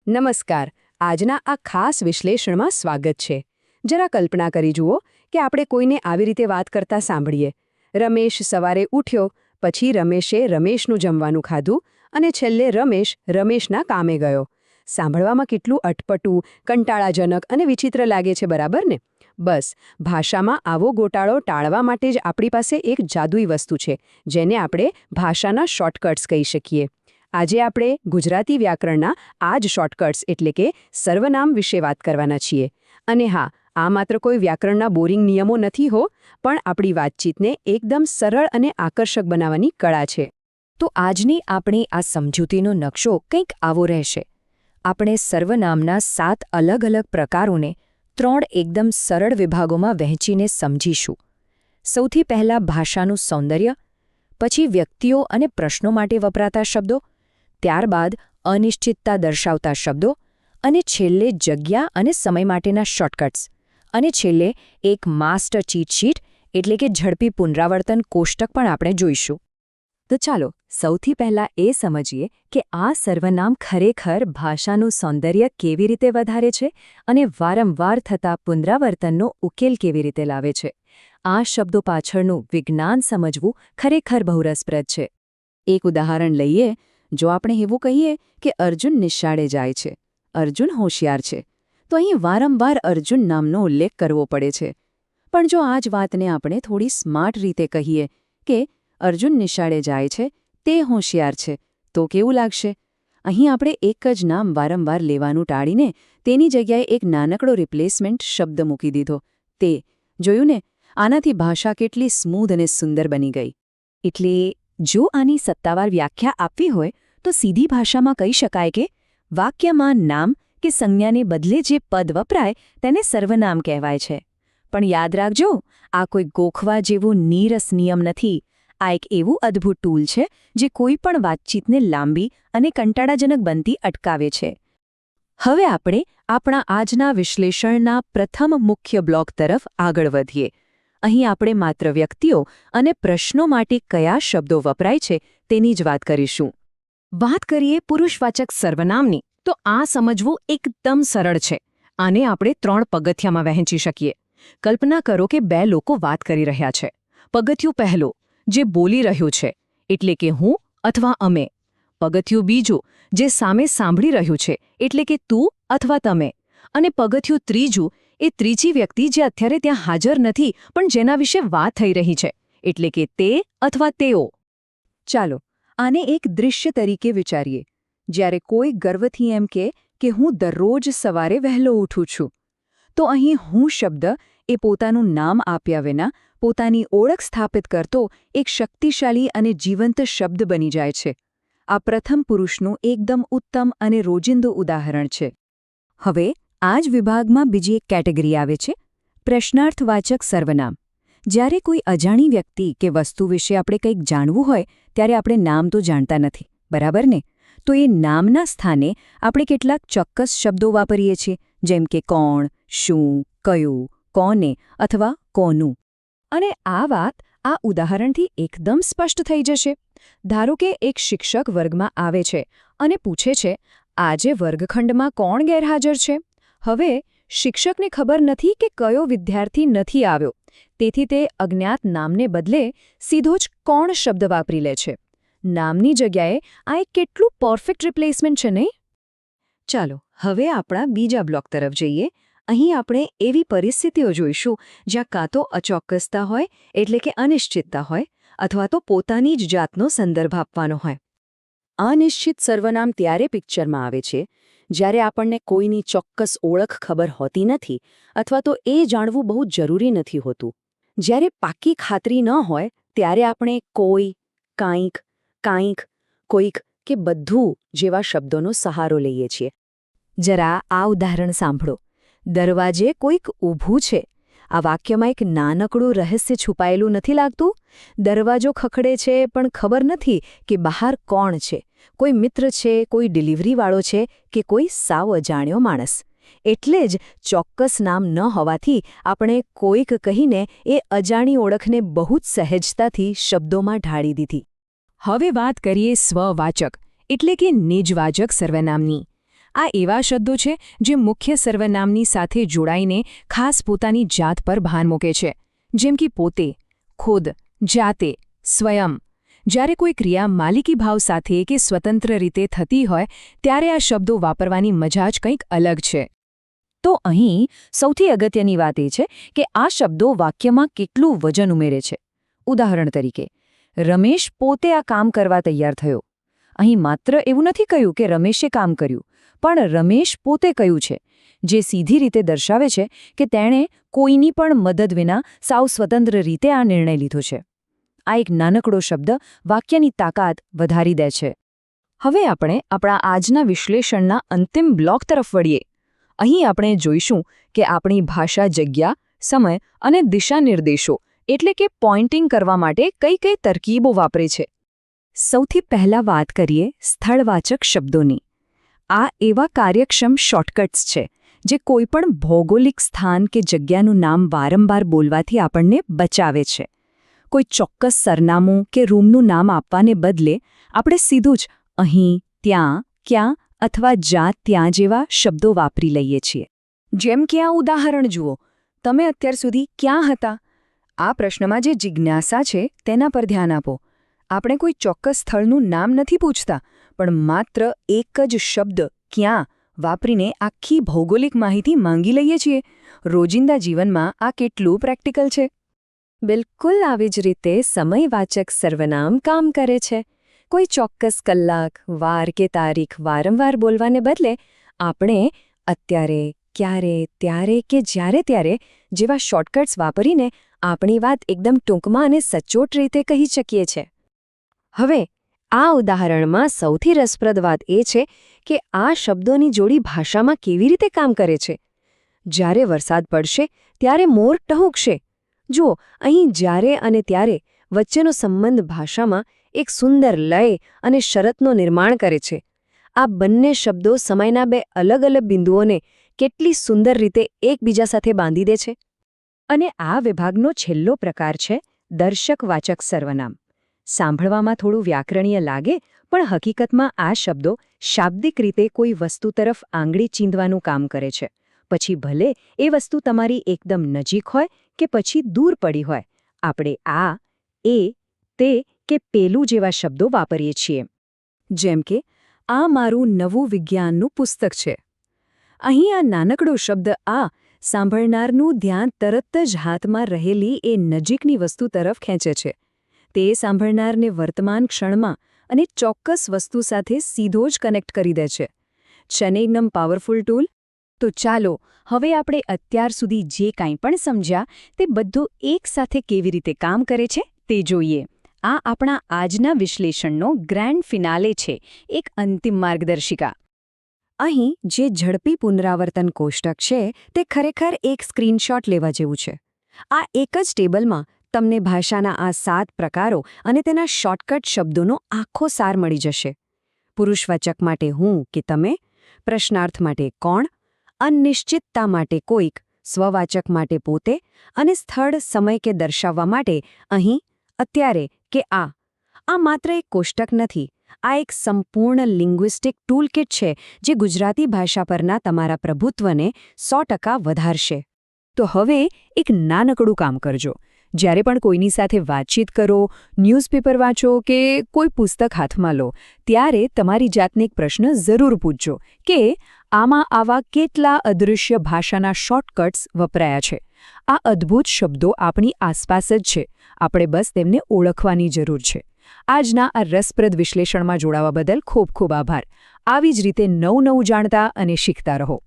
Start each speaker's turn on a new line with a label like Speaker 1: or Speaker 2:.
Speaker 1: નમસ્કાર. આજના આ ખાસ વિશ્લેષણમાં સ્વાગત છે. જરા કલ્પના કરી જુઓ કે આપણે કોઈને આવી રીતે વાત કરતા સાંભળીએ. રમેશ સવારે ઉઠ્યો, પછી રમેશે રમેશનું જમવાનું ખાધું અને છેલ્લે રમેશ રમેશના કામે ગયો. સાંભળવામાં કેટલું અટપટું, કંટાળાજનક અને વિચિત્ર લાગે છે, બરાબર ને? બસ, ભાષામાં આવો ગોટાળો ટાળવા માટે જ આપણી પાસે એક જાદુઈ વસ્તુ છે, જેને આપણે ભાષાના શોર્ટકટ્સ કહી શકીએ. આજે આપણે ગુજરાતી વ્યાકરણના આ જ શોર્ટકટ્સ એટલે કે સર્વનામ વિશે વાત કરવાના છીએ. અને હા, આ માત્ર કોઈ વ્યાકરણના બોરિંગ નિયમો નથી હો, પણ આપણી વાતચીતને એકદમ સરળ અને આકર્ષક બનાવવાની કળા છે.
Speaker 2: તો આજની આપણી આ સમજૂતીનો નકશો કંઈક આવો રહેશે. આપણે સર્વનામના 7 અલગ અલગ પ્રકારોને 3 એકદમ સરળ વિભાગોમાં વહેંચીને સમજીશું. સૌથી પહેલાં ભાષાનું સૌંદર્ય, પછી વ્યક્તિઓ અને પ્રશ્નો માટે વપરાતા શબ્દો, ત્યારબાદ અનિશ્ચિતતા દર્શાવતા શબ્દો, અને છેલ્લે જગ્યા અને સમય માટેના શોર્ટકટ્સ, અને છેલ્લે એક માસ્ટર ચીટ શીટ એટલે કે ઝડપી પુનરાવર્તન કોષ્ટક પણ આપણે જોઈશું. તો ચાલો સૌથી પહેલાં એ સમજીએ કે આ સર્વનામ ખરેખર ભાષાનું સૌંદર્ય કેવી રીતે વધારે છે અને વારંવાર થતા પુનરાવર્તનનો ઉકેલ કેવી રીતે લાવે છે. આ શબ્દો પાછળનું વિજ્ઞાન સમજવું ખરેખર બહુ રસપ્રદ છે. એક ઉદાહરણ લઈએ. જો આપણે એવું કહીએ કે અર્જુન નિશાળે જાય છે, અર્જુન હોશિયાર છે, તો અહીં વારંવાર અર્જુન નામનો ઉલ્લેખ કરવો પડે છે. પણ જો આ જ વાતને આપણે થોડી સ્માર્ટ રીતે કહીએ કે અર્જુન નિશાળે જાય છે, તે હોશિયાર છે, તો કેવું લાગશે? અહીં આપણે એક જ નામ વારંવાર લેવાનું ટાળીને તેની જગ્યાએ એક નાનકડો રિપ્લેસમેન્ટ શબ્દ મૂકી દીધો. તે જોયું ને? આનાથી ભાષા કેટલી સ્મૂધ અને સુંદર બની ગઈ. એટલે જો આની સત્તાવાર વ્યાખ્યા આપવી હોય તો સીધી ભાષામાં કહી શકાય કે વાક્યમાં નામ કે સંજ્ઞાને બદલે જે પદ વપરાય તેને સર્વનામ કહેવાય છે. પણ યાદ રાખજો, આ કોઈ ગોખવા જેવું નીરસ નિયમ નથી. આ એક એવું અદ્ભુત ટૂલ છે જે કોઈ પણ વાતચીતને લાંબી અને કંટાળાજનક બનતી અટકાવે છે. હવે આપણે આપણા આજના વિશ્લેષણના પ્રથમ મુખ્ય બ્લોક તરફ આગળ વધીએ. અહીં આપણે માત્ર વ્યક્તિઓ અને પ્રશ્નો માટે કયા શબ્દો વપરાય છે તેની જ વાત કરીશું. વાત કરીએ પુરુષવાચક સર્વનામની, તો આ સમજવું એકદમ સરળ છે. આને આપણે 3 પગથિયામાં વહેંચી શકીએ. કલ્પના કરો કે 2 લોકો વાત કરી રહ્યા છે. પગથિયું પહેલું, જે બોલી રહ્યું છે, એટલે કે હું અથવા અમે. પગથિયું બીજું, જે સામે સાંભળી રહ્યું છે, એટલે કે તું અથવા તમે. અને પગથિયું ત્રીજું, એ ત્રીજી વ્યક્તિ જે અત્યારે ત્યાં હાજર નથી પણ જેના વિશે વાત થઈ રહી છે, એટલે કે તે અથવા તેઓ. ચાલો આને એક દૃશ્ય તરીકે વિચારીએ. જ્યારે કોઈ ગર્વથી એમ કહે કે હું દરરોજ સવારે વહેલો ઉઠું છું, તો અહીં હું શબ્દ એ પોતાનું નામ આપ્યા વિના પોતાની ઓળખ સ્થાપિત કરતો એક શક્તિશાળી અને જીવંત શબ્દ બની જાય છે. આ પ્રથમ પુરુષનું એકદમ ઉત્તમ અને રોજિંદું ઉદાહરણ છે. હવે આ જ વિભાગમાં બીજી એક કેટેગરી આવે છે, પ્રશ્નાર્થવાચક સર્વનામ. જ્યારે કોઈ અજાણી વ્યક્તિ કે વસ્તુ વિશે આપણે કંઈક જાણવું હોય ત્યારે આપણે નામ તો જાણતા નથી, બરાબર ને? તો એ નામના સ્થાને આપણે કેટલાક ચોક્કસ શબ્દો વાપરીએ છીએ, જેમ કે કોણ, શું, કયું, કોને અથવા કોનું. અને આ વાત આ ઉદાહરણથી એકદમ સ્પષ્ટ થઈ જશે. ધારો કે એક શિક્ષક વર્ગમાં આવે છે અને પૂછે છે, આજે વર્ગખંડમાં કોણ ગેરહાજર છે? હવે શિક્ષકને ખબર નથી કે કયો વિદ્યાર્થી નથી આવ્યો, તેથી તે અજ્ઞાત નામને બદલે સીધો જ કોણ શબ્દ વાપરી લે છે. નામની જગ્યાએ આ એક કેટલું પરફેક્ટ રિપ્લેસમેન્ટ છે, નહીં? ચાલો હવે આપણા બીજા બ્લોક તરફ જઈએ. અહીં આપણે એવી પરિસ્થિતિઓ જોઈશું જ્યાં કાં તો અચોક્કસતા હોય એટલે કે અનિશ્ચિતતા હોય, અથવા તો પોતાની જ જાતનો સંદર્ભ આપવાનો હોય. અનિશ્ચિત સર્વનામ ત્યારે પિક્ચરમાં આવે છે જ્યારે આપણને કોઈની ચોક્કસ ઓળખ ખબર હોતી નથી અથવા તો એ જાણવું બહુ જરૂરી નથી હોતું. જ્યારે પાક્કી ખાતરી ન હોય ત્યારે આપણે કોઈ, કાંઈક, કાંઈક, કોઈક કે બધું જેવા શબ્દોનો સહારો લઈએ છીએ. જરા આ ઉદાહરણ સાંભળો. દરવાજે કોઈક ઊભું છે. આ વાક્યમાં એક નાનકડું રહસ્ય છુપાયેલું નથી લાગતું? દરવાજો ખખડે છે પણ ખબર નથી કે બહાર કોણ છે. કોઈ મિત્ર છે, કોઈ ડિલિવરીવાળો છે કે કોઈ સાવ અજાણ્યો માણસ. એટલે જ ચોક્કસ નામ ન હોવાથી આપણે કોઈક કહીને એ અજાણી ઓળખને બહુ જ સહેજતાથી શબ્દોમાં ઢાળી દીધી. હવે વાત કરીએ સ્વવાચક એટલે કે નિજવાચક સર્વનામની. આ એવા શબ્દો છે જે મુખ્ય સર્વનામની સાથે જોડાઈને ખાસ પોતાની જાત પર ભાર મૂકે છે, જેમ કે પોતે, ખુદ, જાતે, સ્વયં. જ્યારે કોઈ ક્રિયા માલિકી ભાવ સાથે કે સ્વતંત્ર રીતે થતી હોય ત્યારે આ શબ્દો વાપરવાની મજા જ કંઈક અલગ છે. તો અહીં સૌથી અગત્યની વાત એ છે કે આ શબ્દો વાક્યમાં કેટલું વજન ઉમેરે છે. ઉદાહરણ તરીકે, રમેશ પોતે આ કામ કરવા તૈયાર થયો. અહીં માત્ર એવું નથી કહ્યું કે રમેશે કામ કર્યું, પણ રમેશ પોતે કહ્યું છે, જે સીધી રીતે દર્શાવે છે કે તેણે કોઈની પણ મદદ વિના સાવ સ્વતંત્ર રીતે આ નિર્ણય લીધો છે. આ એક નાનકડો શબ્દ વાક્યની તાકાત વધારી દે છે. હવે આપણે આપણા આજના વિશ્લેષણના અંતિમ બ્લોક તરફ વળીએ. અહીં આપણે જોઈશું કે આપણી ભાષા જગ્યા, સમય અને દિશા નિર્દેશો એટલે કે પોઇન્ટિંગ કરવા માટે કઈ કઈ તરકીબો વાપરે છે. સૌથી પહેલા વાત કરીએ સ્થળવાચક શબ્દોની. આ એવા કાર્યક્ષમ શોર્ટકટ્સ છે જે કોઈપણ ભૌગોલિક સ્થાન કે જગ્યાનું નામ વારંવાર બોલવાથી આપણને બચાવે છે. કોઈ ચોક્કસ સરનામું કે રૂમનું નામ આપવાને બદલે આપણે સીધું જ અહીં, ત્યાં, ક્યાં અથવા જ્યાં ત્યાં જેવા શબ્દો વાપરી લઈએ છીએ. જેમ કે આ ઉદાહરણ જુઓ, તમે અત્યાર સુધી ક્યાં હતા? આ પ્રશ્નમાં જે જિજ્ઞાસા છે તેના પર ધ્યાન આપો. આપણે કોઈ ચોક્કસ સ્થળનું નામ નથી પૂછતા, પણ માત્ર એક જ શબ્દ ક્યાં વાપરીને આખી ભૌગોલિક માહિતી માંગી લઈએ છીએ. રોજિંદા જીવનમાં આ કેટલું પ્રેક્ટિકલ છે. બિલકુલ આવી જ રીતે સમયવાચક સર્વનામ કામ કરે છે. કોઈ ચોક્કસ કલાક, વાર કે તારીખ વારંવાર બોલવાને બદલે આપણે અત્યારે, ક્યારે, ત્યારે કે જ્યારે ત્યારે જેવા શોર્ટકટ્સ વાપરીને આપણી વાત એકદમ ટૂંકમાં અને સચોટ રીતે કહી શકીએ છીએ. હવે આ ઉદાહરણમાં સૌથી રસપ્રદ વાત એ છે કે આ શબ્દોની જોડી ભાષામાં કેવી રીતે કામ કરે છે. જ્યારે વરસાદ પડશે ત્યારે મોર ટહુકશે. જુઓ, અહીં જ્યારે અને ત્યારે વચ્ચેનો સંબંધ ભાષામાં એક સુંદર લય અને શરતનો નિર્માણ કરે છે. આ બંને શબ્દો સમયના બે અલગ અલગ બિંદુઓને કેટલી સુંદર રીતે એકબીજા સાથે બાંધી દે છે. અને આ વિભાગનો છેલ્લો પ્રકાર છે દર્શકવાચક સર્વનામ. સાંભળવામાં થોડું વ્યાકરણીય લાગે, પણ હકીકતમાં આ શબ્દો શાબ્દિક રીતે કોઈ વસ્તુ તરફ આંગળી ચીંધવાનું કામ કરે છે. પછી ભલે એ વસ્તુ તમારી એકદમ નજીક હોય કે પછી દૂર પડી હોય, આપણે આ, એ, તે કે પેલું જેવા શબ્દો વાપરીએ છીએ. જેમ કે, આ મારું નવું વિજ્ઞાનનું પુસ્તક છે. અહીં આ નાનકડો શબ્દ આ સાંભળનારનું ધ્યાન તરત જ હાથમાં રહેલી એ નજીકની વસ્તુ તરફ ખેંચે છે. તે સાંભળનારને વર્તમાન ક્ષણમાં અને ચોક્કસ વસ્તુ સાથે સીધો જ કનેક્ટ કરી દે છે. છે ને એકદમ પાવરફુલ ટૂલ? તો ચાલો હવે આપણે અત્યાર સુધી જે કાંઈ પણ સમજ્યા તે બધું એકસાથે કેવી રીતે કામ કરે છે તે જોઈએ. આ આપણા આજના વિશ્લેષણનો ગ્રેન્ડ ફિનાલે છે, એક અંતિમ માર્ગદર્શિકા. અહીં જે ઝડપી પુનરાવર્તન કોષ્ટક છે તે ખરેખર એક સ્ક્રીનશોટ લેવા જેવું છે. આ એક જ ટેબલમાં તમને ભાષાના આ 7 પ્રકારો અને તેના શોર્ટકટ શબ્દોનો આખો સાર મળી જશે. પુરુષવાચક માટે હું કે તમે, પ્રશ્નાર્થ માટે કોણ, અનિશ્ચિતતા માટે કોઈક, સ્વવાચક માટે પોતે અને સ્થળ, સમય કે દર્શાવવા માટે અહીં, અત્યારે કે આ. આ માત્ર એક કોષ્ટક નથી, આ એક સંપૂર્ણ લિંગ્વિસ્ટિક ટૂલકિટ છે જે ગુજરાતી ભાષા પરના તમારા પ્રભુત્વને 100% વધારશે. તો હવે એક નાનકડું કામ કરજો. જ્યારે પણ કોઈની સાથે વાતચીત કરો, ન્યૂઝપેપર વાંચો કે કોઈ પુસ્તક હાથમાં લો, ત્યારે તમારી જાતને એક પ્રશ્ન જરૂર પૂછજો કે આમાં આવા કેટલા અદૃશ્ય ભાષાના શોર્ટકટ્સ વપરાયા છે. આ અદ્ભુત શબ્દો આપણી આસપાસ જ છે, આપણે બસ તેમને ઓળખવાની જરૂર છે. આજના આ રસપ્રદ વિશ્લેષણમાં જોડાવા બદલ ખૂબ ખૂબ આભાર. આવી જ રીતે નવું જાણતા અને શીખતા રહો.